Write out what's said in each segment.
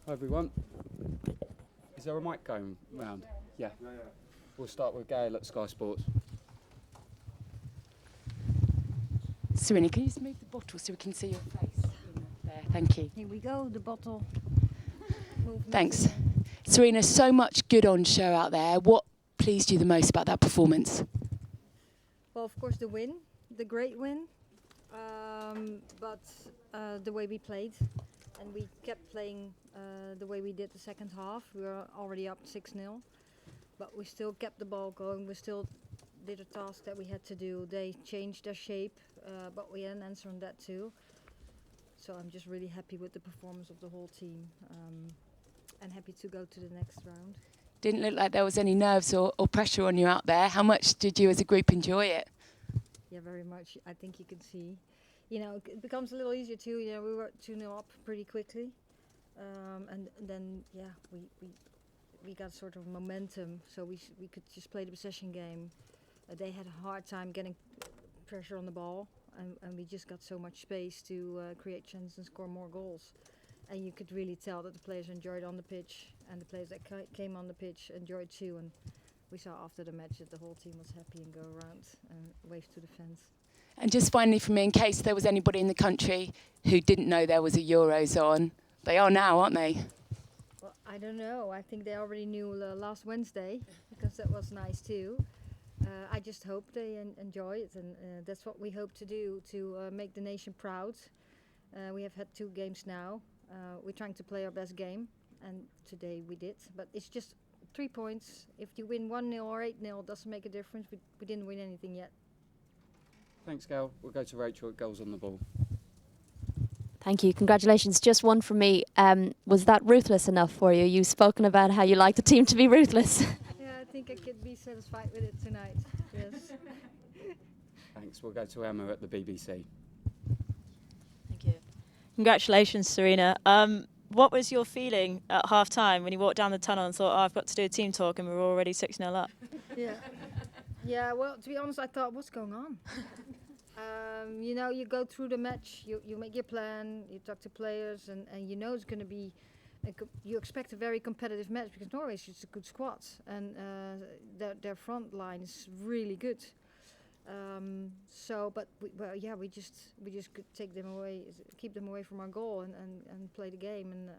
Hi everyone. Is there a mic going round? Yeah. We'll start with Gail at Sky Sports. Sarina, can you just move the bottle so we can see your face? There, thank you. Here we go, the bottle. Thanks. Sarina, so much good on show out there. What pleased you the most about that performance? Well, of course, the win, the great win, but the way we played, and we kept playing the way we did the second half. We were already up 6-0, but we still kept the ball going. We still did a task that we had to do. They changed their shape, but we had an answer on that too. So I'm just really happy with the performance of the whole team, and happy to go to the next round. Didn't look like there was any nerves or pressure on you out there. How much did you as a group enjoy it? Yeah, very much. I think you can see. You know, it becomes a little easier too. You know, we were 2-0 up pretty quickly, and then yeah, we got sort of momentum, so we could just play the possession game. They had a hard time getting pressure on the ball, and we just got so much space to create chances and score more goals. And you could really tell that the players enjoyed on the pitch, and the players that came on the pitch enjoyed too. And we saw after the match that the whole team was happy and go around and wave to the fans. And just finally from me, in case there was anybody in the country who didn't know there was a Euros on, they are now, aren't they? Well, I don't know. I think they already knew last Wednesday, because that was nice too. I just hope they enjoy it, and that's what we hope to do, to make the nation proud. We have had 2 games now. We're trying to play our best game, and today we did. But it's just 3 points. If you win 1-0 or 8-0, it doesn't make a difference. We didn't win anything yet. Thanks, Gail. We'll go to Rachel at Goals on the Ball. Thank you. Congratulations. Just one from me. Was that ruthless enough for you? You've spoken about how you like the team to be ruthless. Yeah, I think I could be satisfied with it tonight. Yes. Thanks. We'll go to Emma at the BBC. Thank you. Congratulations, Sarina. What was your feeling at half-time when you walked down the tunnel and thought, oh, I've got to do a team talk, and we were already 6-0 up? Yeah. Yeah, well, to be honest, I thought, what's going on? You know, you go through the match, you make your plan, you talk to players, and you know it's going to be, you expect a very competitive match, because Norway is just a good squad, and their front line is really good. But we just could take them away, keep them away from our goal, and play the game, and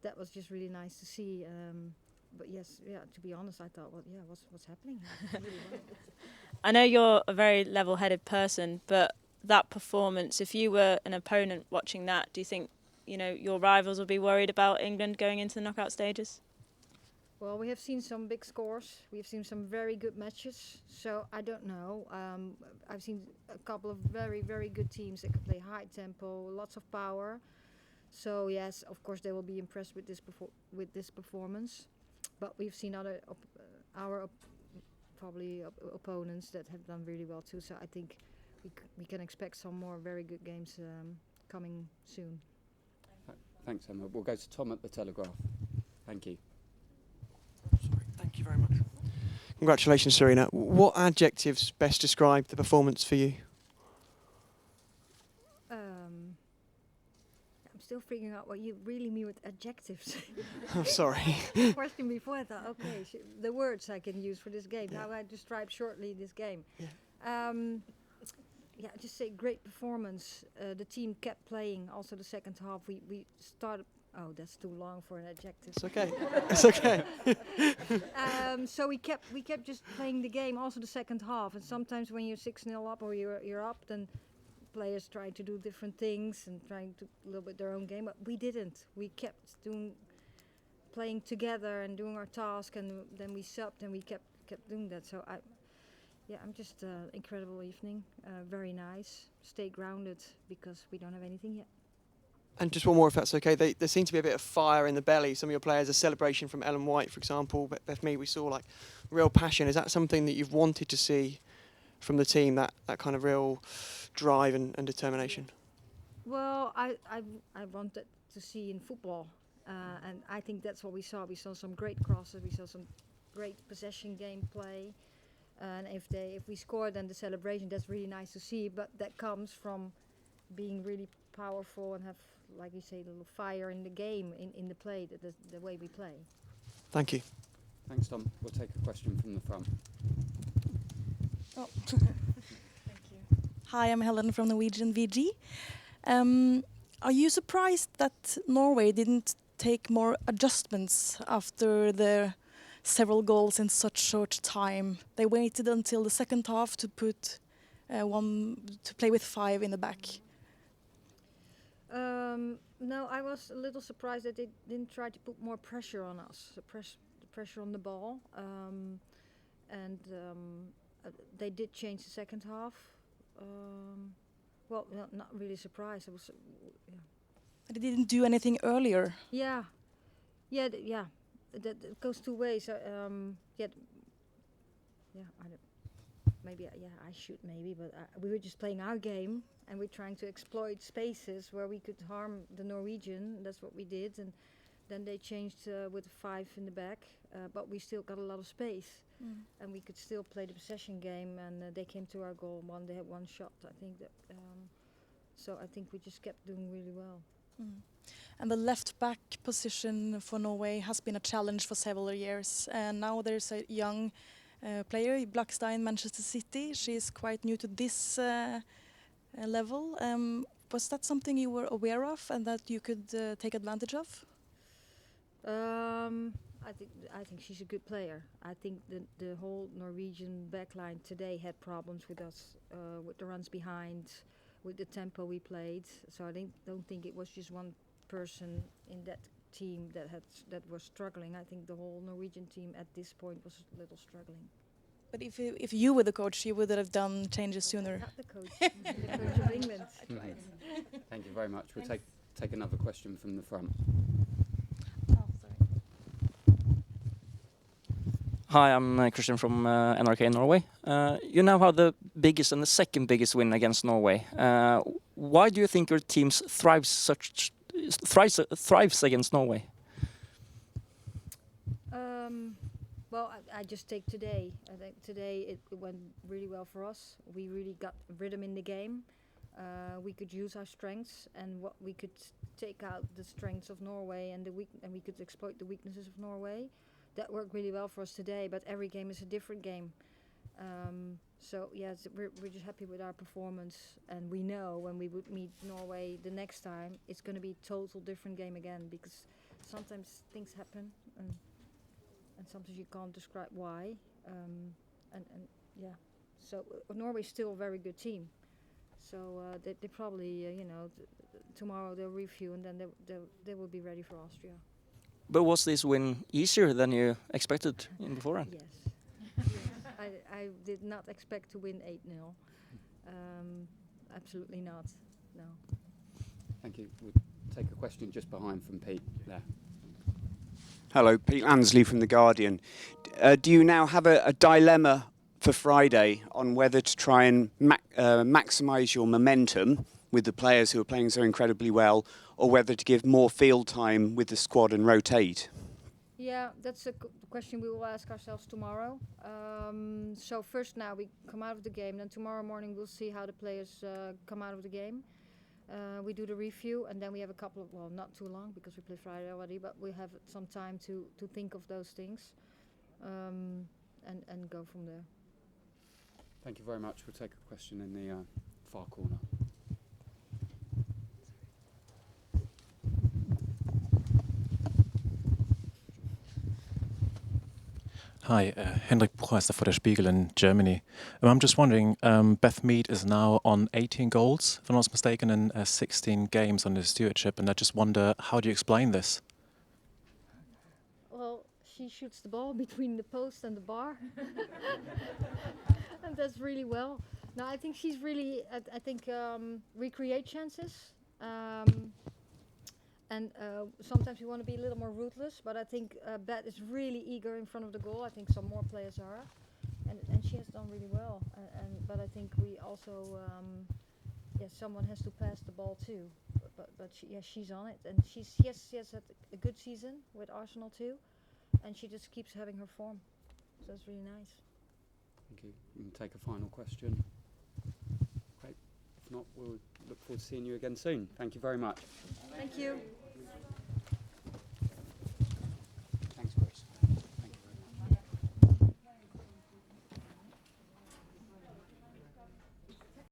that was just really nice to see. But yes, yeah. To be honest, I thought, what's happening here? Really well. I know you're a very level-headed person, but that performance, if you were an opponent watching that, do you think, you know, your rivals would be worried about England going into the knockout stages? Well, we have seen some big scores. We have seen some very good matches. So I don't know. I've seen a couple of very, very good teams that can play high tempo, lots of power. So yes, of course they will be impressed with this performance. But we've seen other opponents that have done really well too. So I think we can expect some more very good games coming soon. Thanks, Emma. We'll go to Tom at the Telegraph. Thank you. Sorry, thank you very much. Congratulations, Sarina. What adjectives best describe the performance for you? I'm still figuring out what you really mean with adjectives. I'm sorry. Question before I thought, okay, the words I can use for this game. Yeah. How I describe shortly this game. Yeah. Just say great performance. The team kept playing. Also the second half, we started. Oh, that's too long for an adjective. It's okay. It's okay. So we kept just playing the game. Also the second half, and sometimes when you're 6-0 up or you're up, then players try to do different things and trying to a little bit their own game. But we didn't. We kept playing together and doing our task, and then we subbed and we kept doing that. So I'm just incredible evening. Very nice. Stay grounded because we don't have anything yet. And just one more, if that's okay. There seemed to be a bit of fire in the belly. Some of your players, a celebration from Ellen White, for example. Beth Mead, we saw like real passion. Is that something that you've wanted to see from the team? That kind of real drive and determination. Well, I wanted to see in football, and I think that's what we saw. We saw some great crosses. We saw some great possession game play. And if we score, then the celebration, that's really nice to see. But that comes from being really powerful and have like you say, a little fire in the game, in the play, the way we play. Thank you. Thanks, Tom. We'll take a question from the front. Oh. Thank you. Hi, I'm Helen from Norwegian VG. Are you surprised that Norway didn't take more adjustments after the several goals in such short time? They waited until the second half to put to play with 5 in the back. No, I was a little surprised that they didn't try to put more pressure on us, the pressure on the ball, and they did change the second half. Well, not really surprised. I was, They didn't do anything earlier. yeah. That goes two ways. I don't. Maybe, I should maybe, but we were just playing our game, and we're trying to exploit spaces where we could harm the Norwegian. That's what we did, and then they changed with 5 in the back, but we still got a lot of space, and we could still play the possession game. And they came to our goal. They had one shot, I think. That, so I think we just kept doing really well. And the left back position for Norway has been a challenge for several years, and now there's a young player, Blackstein, Manchester City. She's quite new to this level. Was that something you were aware of and that you could take advantage of? I think she's a good player. I think the whole Norwegian backline today had problems with us, with the runs behind, with the tempo we played. So I don't think it was just one person in that team that was struggling. I think the whole Norwegian team at this point was a little struggling. But if you were the coach, you would have done changes sooner. Not the coach, the coach of England. Right. Thank you very much. We'll take another question from the front. Hi, I'm Christian from NRK Norway. You now have the biggest and the second biggest win against Norway. Why do you think your team thrives against Norway? Well, I just take today. I think today it went really well for us. We really got rhythm in the game. We could use our strengths, and what we could take out the strengths of Norway and and we could exploit the weaknesses of Norway. That worked really well for us today. But every game is a different game. So yes, we're just happy with our performance, and we know when we would meet Norway the next time, it's going to be a total different game again, because sometimes things happen, and sometimes you can't describe why. So Norway's still a very good team. So they probably, tomorrow they'll review, and then they will be ready for Austria. But was this win easier than you expected in beforehand? Yes. I did not expect to win 8-0. Absolutely not. No. Thank you. We'll take a question just behind from Pete there. Hello, Pete Lansley from The Guardian. Do you now have a dilemma for Friday on whether to try and maximise your momentum with the players who are playing so incredibly well, or whether to give more field time with the squad and rotate? Yeah, that's a question we will ask ourselves tomorrow. So first now we come out of the game, then tomorrow morning we'll see how the players come out of the game. We do the review, and then we have a couple of, well, not too long because we played Friday already, but we have some time to think of those things and go from there. Thank you very much. We'll take a question in the far corner. Hi, Henrik Buchmeister for Der Spiegel in Germany. I'm just wondering, Beth Mead is now on 18 goals, if I'm not mistaken, in 16 games under stewardship, and I just wonder, how do you explain this? Well, she shoots the ball between the post and the bar. And that's really well. No, I think she's really, we create chances. And sometimes we want to be a little more ruthless, but I think Beth is really eager in front of the goal. I think some more players are, and she has done really well. But I think we also, someone has to pass the ball too. But she's on it, and she has had a good season with Arsenal too, and she just keeps having her form. So it's really nice. Thank you. We can take a final question. Great. If not, we'll look forward to seeing you again soon. Thank you very much. Thank you.